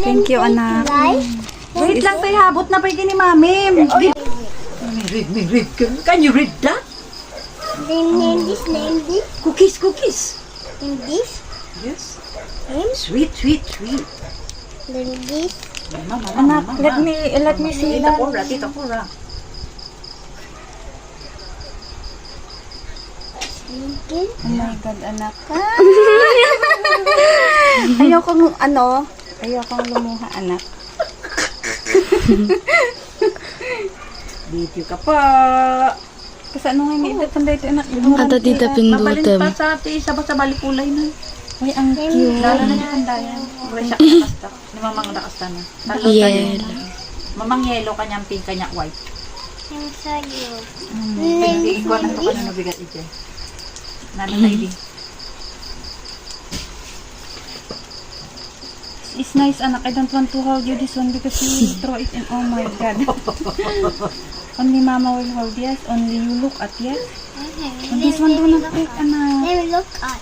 Thank you, anak. Wait lang tayo, habot na pa ni Mami. Read. Can you read that? Name this. Cookies. Name this. Yes. Name. Sweet. Name this. Mama. Anak, let me see Tita that. Cora. Name. Oh my God, anak. Ayokong lumuha, anak. Video ka pa. Kasi ano nga may itatanda ito, anak. Ata tita Mabalin pindutan. pa sa ati, sa balikulay na. Ay, ang cute. Lalo na yung kandayan. Wala siya kakasta. Ni mamang nakasta na. Talo Yellow. Mamang yellow, kanyang pink, kanya white. Name sa'yo. Hindi ikaw na ito ka na nabigat ito. Nalo na hindi. It's nice, anak. I don't want to hold you this one because you throw it in. Oh my God. Only Mama will hold, yes. Only you look at, yes. Okay. And this one do not take, anak. Let me look at.